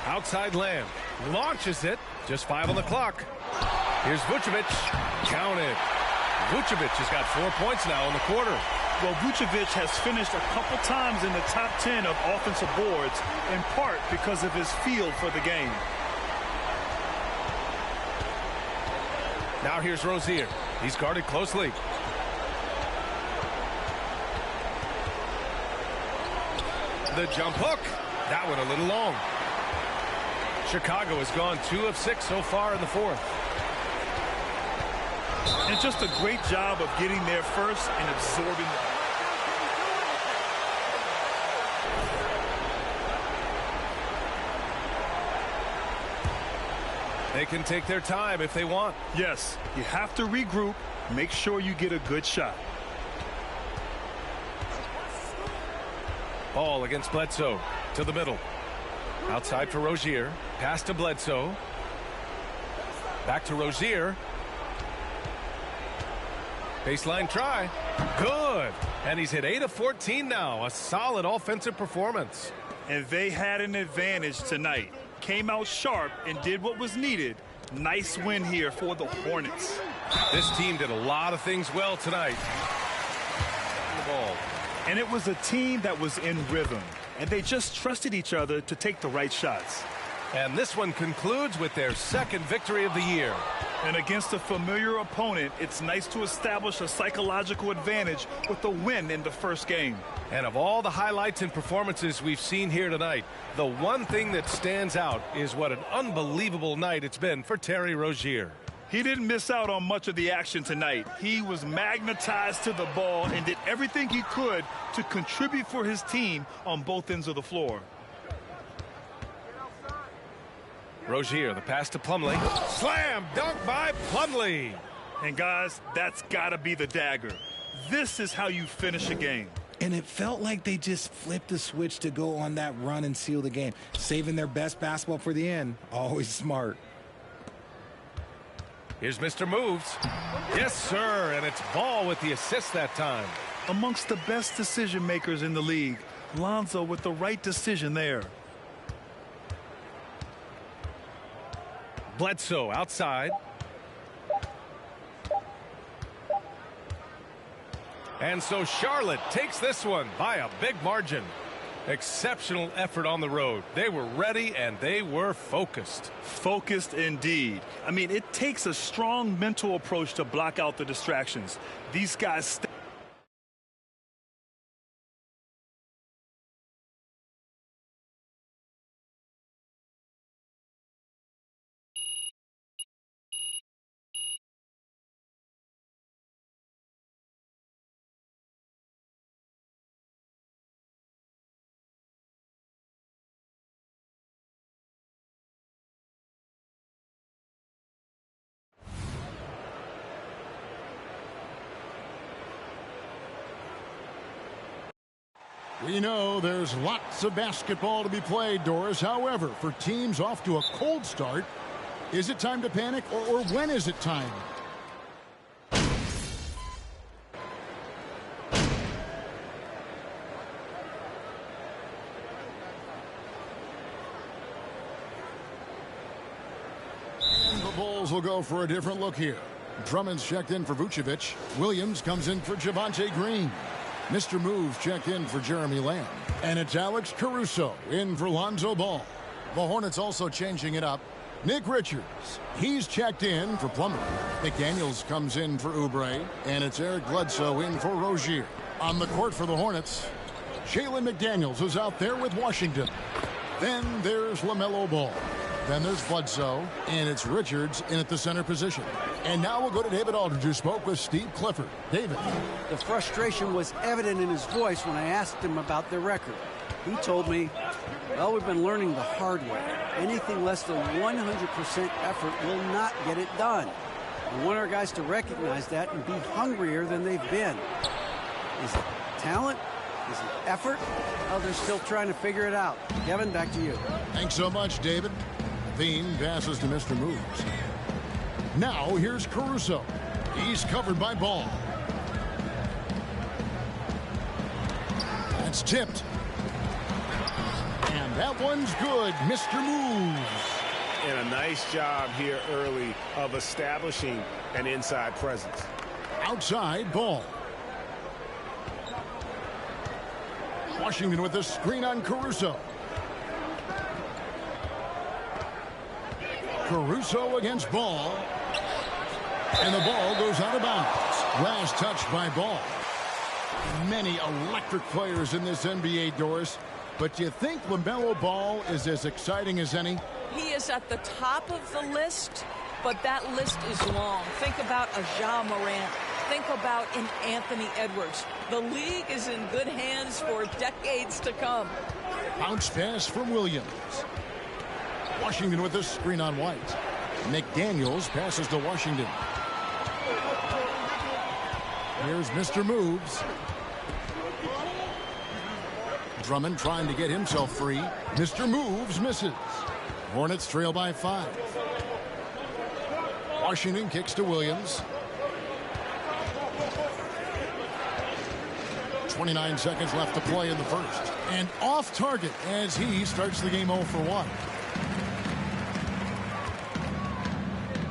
Outside Lamb. Launches it. Just 5 on the clock. Here's Vucevic. Count it. Vucevic has got 4 points now in the quarter. Well, Vucevic has finished a couple times in the top 10 of offensive boards, in part because of his feel for the game. Now here's Rozier. He's guarded closely. The jump hook. That one a little long. Chicago has gone 2 of 6 so far in the 4th. And just a great job of getting there first and absorbing the... They can take their time if they want. Yes, you have to regroup. Make sure you get a good shot. Ball against Bledsoe to the middle. Outside for Rozier. Pass to Bledsoe. Back to Rozier. Baseline try. Good. And he's hit 8 of 14 now. A solid offensive performance. And they had an advantage tonight. Came out sharp and did what was needed. Nice win here for the Hornets. This team did a lot of things well tonight. The ball. And it was a team that was in rhythm. And they just trusted each other to take the right shots. And this one concludes with their 2nd victory of the year. And against a familiar opponent, it's nice to establish a psychological advantage with a win in the first game. And of all the highlights and performances we've seen here tonight, the one thing that stands out is what an unbelievable night it's been for Terry Rozier. He didn't miss out on much of the action tonight. He was magnetized to the ball and did everything he could to contribute for his team on both ends of the floor. Rozier, the pass to Plumlee. Slam dunk by Plumlee. And guys, that's got to be the dagger. This is how you finish a game. And it felt like they just flipped the switch to go on that run and seal the game. Saving their best basketball for the end. Always smart. Here's Mr. Moves. Yes, sir. And it's Ball with the assist that time. Amongst the best decision makers in the league. Lonzo with the right decision there. Bledsoe outside. And so Charlotte takes this one by a big margin. Exceptional effort on the road. They were ready and they were focused. Focused indeed. I mean, it takes a strong mental approach to block out the distractions. These guys We know there's lots of basketball to be played, Doris. However, for teams off to a cold start, is it time to panic, or when is it time? And the Bulls will go for a different look here. Drummond's checked in for Vucevic. Williams comes in for Javonte Green. Mr. Moves checked in for Jeremy Lamb. And it's Alex Caruso in for Lonzo Ball. The Hornets also changing it up. Nick Richards, he's checked in for Plummer. McDaniels comes in for Oubre. And it's Eric Bledsoe in for Rozier. On the court for the Hornets, Jalen McDaniels is out there with Washington. Then there's LaMelo Ball. Then there's Bledsoe, and it's Richards in at the center position. And now we'll go to David Aldridge, who spoke with Steve Clifford. David. The frustration was evident in his voice when I asked him about their record. He told me, well, we've been learning the hard way. Anything less than 100% effort will not get it done. We want our guys to recognize that and be hungrier than they've been. Is it talent? Is it effort? Well, they're still trying to figure it out. Kevin, back to you. Thanks so much, David. Thiem passes to Mr. Moves. Now here's Caruso. He's covered by Ball. That's tipped. And that one's good. Mr. Moves. And a nice job here early of establishing an inside presence. Outside Ball. Washington with the screen on Caruso. Caruso against Ball. And the ball goes out of bounds. Last touch by Ball. Many electric players in this NBA, Doris. But do you think LaMelo Ball is as exciting as any? He is at the top of the list, but that list is long. Think about a Ja Morant. Think about an Anthony Edwards. The league is in good hands for decades to come. Bounce pass from Williams. Washington with the screen on White. McDaniels passes to Washington. Here's Mr. Moves. Drummond trying to get himself free. Mr. Moves misses. Hornets trail by 5. Washington kicks to Williams. 29 seconds left to play in the first. And off target as he starts the game 0 for 1.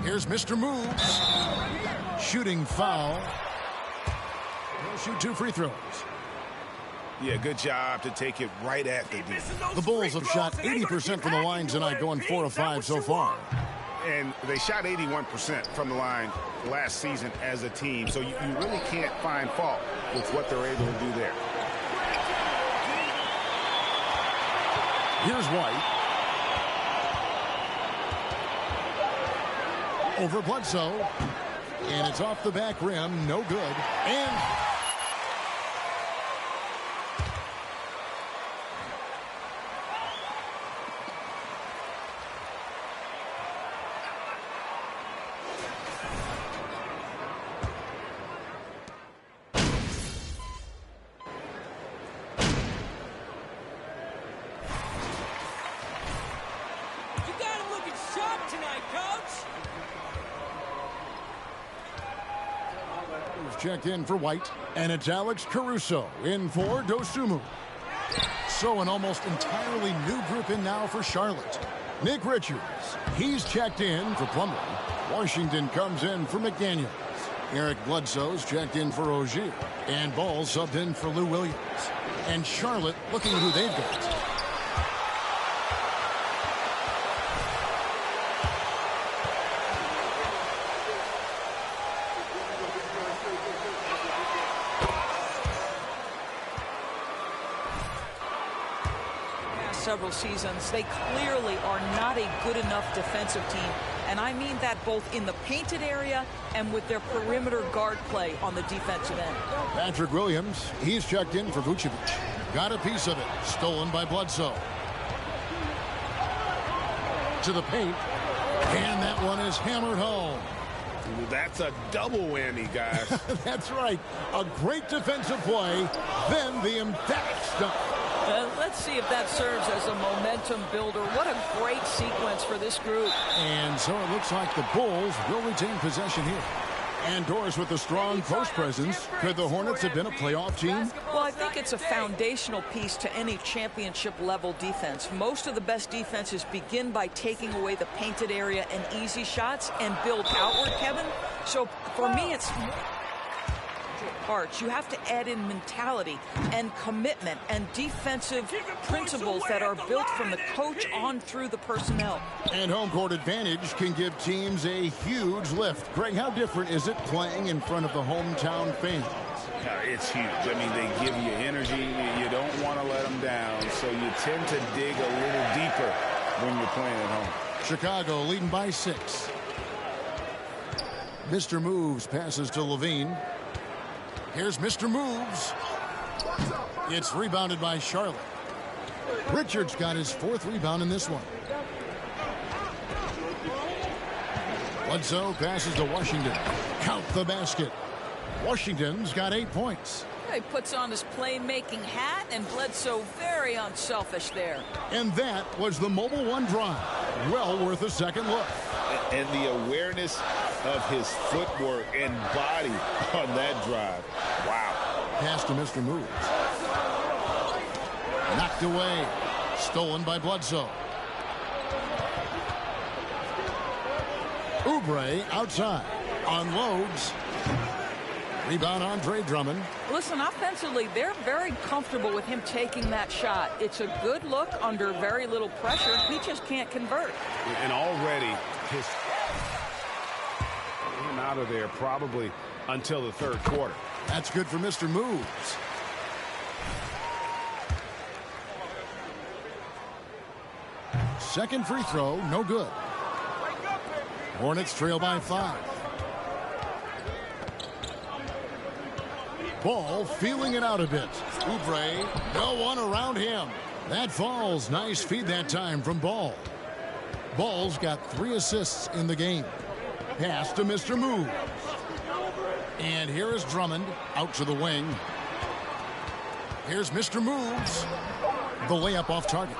Here's Mr. Moves. Shooting foul. He'll shoot 2 free throws. Yeah, good job to take it right at the D. The Bulls have shot 80% from the line tonight, going 4 of 5 so far. And they shot 81% from the line last season as a team. So you really can't find fault with what they're able to do there. Here's White. Over Bledsoe. And it's off the back rim. No good. And checked in for White, and it's Alex Caruso in for Dosunmu. So an almost entirely new group in now for Charlotte. Nick Richards, he's checked in for Plumlee. Washington comes in for McDaniels. Eric Bledsoe's checked in for Rozier, and Ball subbed in for Lou Williams. And Charlotte looking at who they've got. Several seasons, they clearly are not a good enough defensive team, and I mean that both in the painted area and with their perimeter guard play on the defensive end. Patrick Williams, he's checked in for Vucevic. Got a piece of it, stolen by Bledsoe. To the paint, and that one is hammered home. That's a double whammy, guys. That's right. A great defensive play, then the emphatic stuff. Let's see if that serves as a momentum builder. What a great sequence for this group. And so it looks like the Bulls will retain possession here. And Doris with a strong post presence. Could the Hornets have been a playoff team? Well, I think it's a foundational piece to any championship level defense. Most of the best defenses begin by taking away the painted area and easy shots and build outward, Kevin. So for me, it's parts. You have to add in mentality and commitment and defensive principles that are built from the coach on through the personnel. And home court advantage can give teams a huge lift. Greg, how different is it playing in front of the hometown fans? It's huge. I mean, they give you energy. You don't want to let them down, so you tend to dig a little deeper when you're playing at home. Chicago leading by 6. Mr. Moves passes to Levine. Here's Mr. Moves. It's rebounded by Charlotte. Richards got his 4th rebound in this one. Bledsoe passes to Washington. Count the basket. Washington's got 8 points. He puts on his playmaking hat, and Bledsoe very unselfish there. And that was the Mobile One drive. Well worth a second look. And the awareness of his footwork and body on that drive. Wow. Pass to Mr. Moves. Knocked away. Stolen by Bledsoe. Oubre outside. Unloads. Rebound Andre Drummond. Listen, offensively, they're very comfortable with him taking that shot. It's a good look under very little pressure. He just can't convert. And already his him out of there probably until the 3rd quarter. That's good for Mr. Moves. Second free throw, no good. Hornets trail by 5. Ball feeling it out a bit. Oubre, no one around him. That falls. Nice feed that time from Ball. Ball's got 3 assists in the game. Pass to Mr. Moves. And here is Drummond out to the wing. Here's Mr. Moves. The layup off target.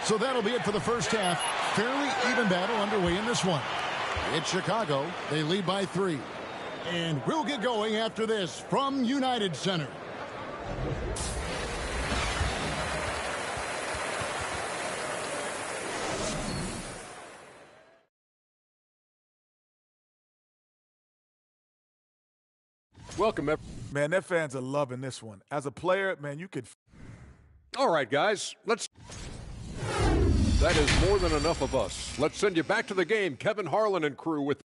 So that'll be it for the first half. Fairly even battle underway in this one. It's Chicago. They lead by 3. And we'll get going after this from United Center. Welcome, man. Their fans are loving this one. As a player, man, you could. All right, guys, let's. That is more than enough of us. Let's send you back to the game. Kevin Harlan and crew with.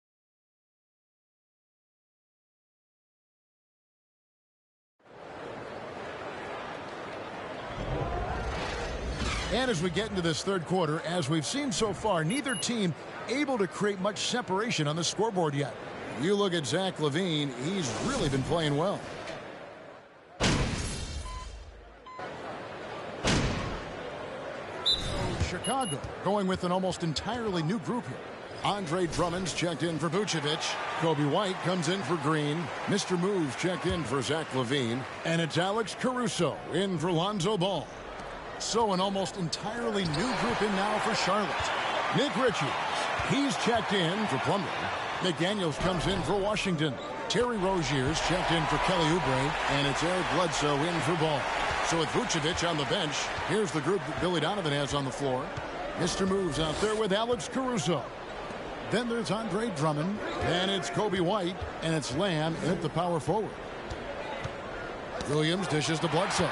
And as we get into this 3rd quarter, as we've seen so far, neither team able to create much separation on the scoreboard yet. You look at Zach LaVine, he's really been playing well. Chicago going with an almost entirely new group here. Andre Drummond's checked in for Vucevic. Kobe White comes in for Green. Mr. Moves checked in for Zach LaVine. And it's Alex Caruso in for Lonzo Ball. So an almost entirely new group in now for Charlotte. Nick Richards, he's checked in for Plumlee. McDaniels comes in for Washington. Terry Rozier's checked in for Kelly Oubre. And it's Eric Bledsoe in for Ball. So with Vucevic on the bench, here's the group that Billy Donovan has on the floor. Mr. Moves out there with Alex Caruso. Then there's Andre Drummond. And it's Kobe White. And it's Lamb at the power forward. Williams dishes to Bledsoe.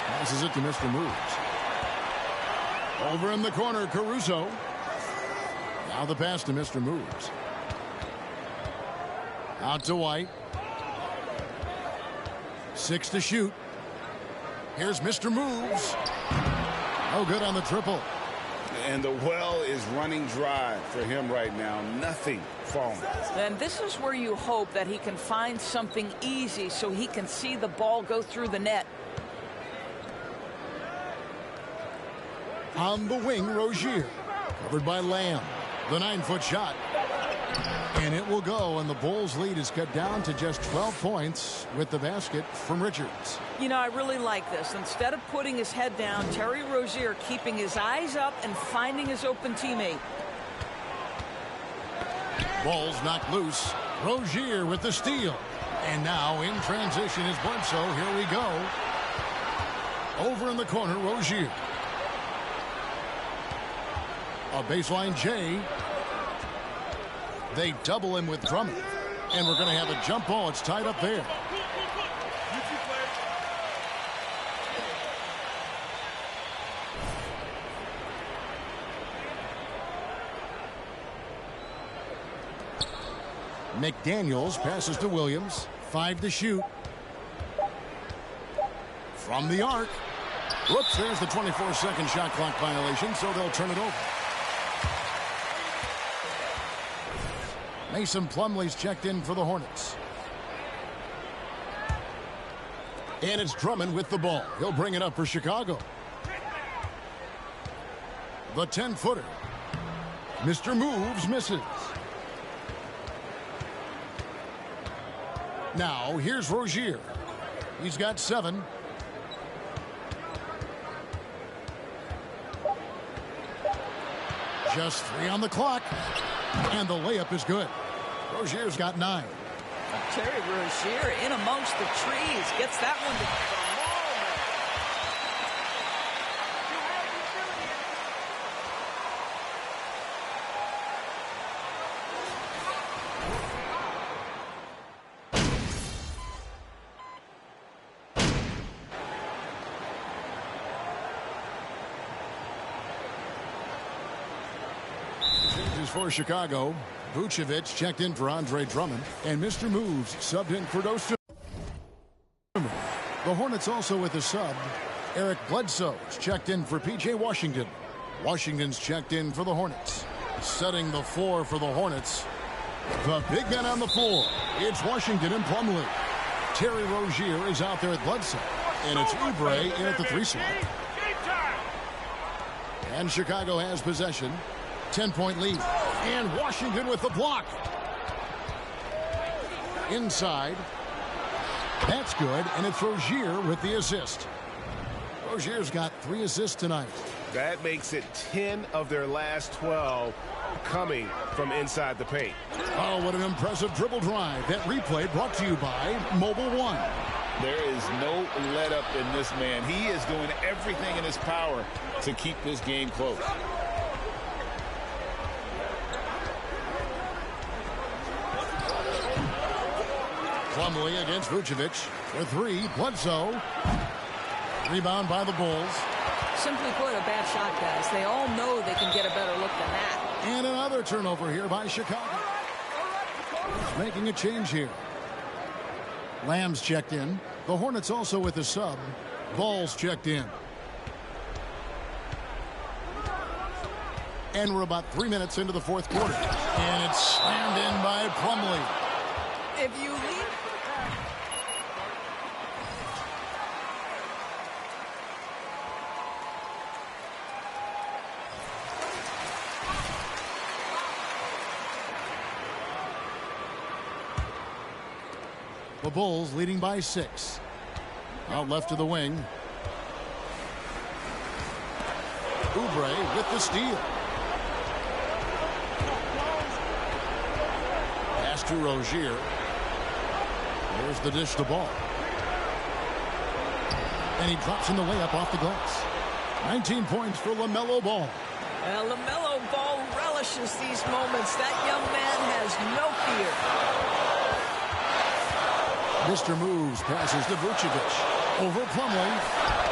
Passes it to Mr. Moves. Over in the corner, Caruso. Now the pass to Mr. Moves. Out to White. 6 to shoot. Here's Mr. Moves. Oh, good on the triple. And the well is running dry for him right now. Nothing falling. And this is where you hope that he can find something easy so he can see the ball go through the net. On the wing, Rozier. Covered by Lamb. The 9-foot shot. And it will go, and the Bulls' lead is cut down to just 12 points with the basket from Richards. You know, I really like this. Instead of putting his head down, Terry Rozier keeping his eyes up and finding his open teammate. Ball's knocked loose. Rozier with the steal. And now in transition is Bledsoe. Here we go. Over in the corner, Rozier. A baseline J. They double him with Drummond. And we're going to have a jump ball. It's tied up there. McDaniels passes to Williams. 5 to shoot. From the arc. Whoops, there's the 24-second shot clock violation, so they'll turn it over. Mason Plumlee's checked in for the Hornets. And it's Drummond with the ball. He'll bring it up for Chicago. The 10-footer. Mr. Moves misses. Now, here's Rozier. He's got 7. Just 3 on the clock. And the layup is good. Rozier's got 9. Terry Rozier in amongst the trees. Gets that one to the for Chicago. Vucevic checked in for Andre Drummond, and Mr. Moves subbed in for Dosunmu. The Hornets also with a sub. Eric Bledsoe checked in for P.J. Washington. Washington's checked in for the Hornets. Setting the floor for the Hornets. The big man on the floor. It's Washington and Plumlee. Terry Rozier is out there at Bledsoe, and it's Oubre in at the 3 slot. And Chicago has possession. 10-point lead. And Washington with the block. Inside. That's good. And it's Rozier with the assist. Rozier's got 3 assists tonight. That makes it 10 of their last 12 coming from inside the paint. Oh, what an impressive dribble drive. That replay brought to you by Mobile One. There is no let up in this man. He is doing everything in his power to keep this game close. Plumlee against Vucevic. For 3, Bledsoe. Rebound by the Bulls. Simply put, a bad shot, guys. They all know they can get a better look than that. And another turnover here by Chicago. Making a change here. Lamb's checked in. The Hornets also with a sub. Ball's checked in. And we're about 3 minutes into the 4th quarter. And it's slammed in by Plumlee. If you leave... The Bulls leading by 6. Out left to the wing. Oubre with the steal. Pass to Rozier. There's the dish to Ball. And he drops in the layup off the glass. 19 points for LaMelo Ball. Well, LaMelo Ball relishes these moments. That young man has no fear. Mr. Moves passes to Vucevic. Over Plumlee.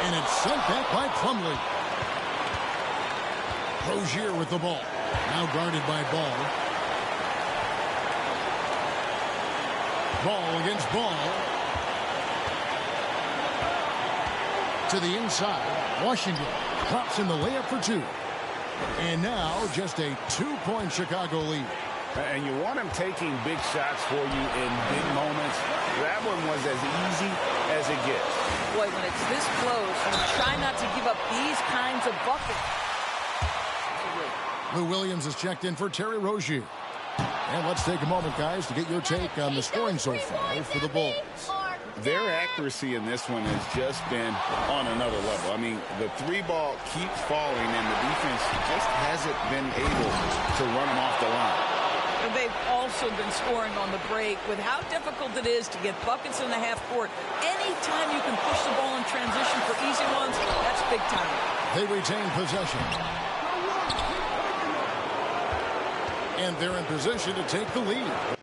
And it's sent back by Plumlee. Rozier with the ball. Now guarded by Ball. Ball against Ball. To the inside. Washington drops in the layup for 2. And now just a 2-point Chicago lead. And you want him taking big shots for you in big moments. That one was as easy as it gets. Boy, when it's this close, you try not to give up these kinds of buckets. Lou Williams is checked in for Terry Rozier. And let's take a moment, guys, to get your take on the scoring so far for the Bulls. Their accuracy in this one has just been on another level. I mean, the three ball keeps falling, and the defense just hasn't been able to run them off the line. They've also been scoring on the break. With how difficult it is to get buckets in the half court, anytime you can push the ball in transition for easy ones, that's big time. They retain possession. And they're in position to take the lead.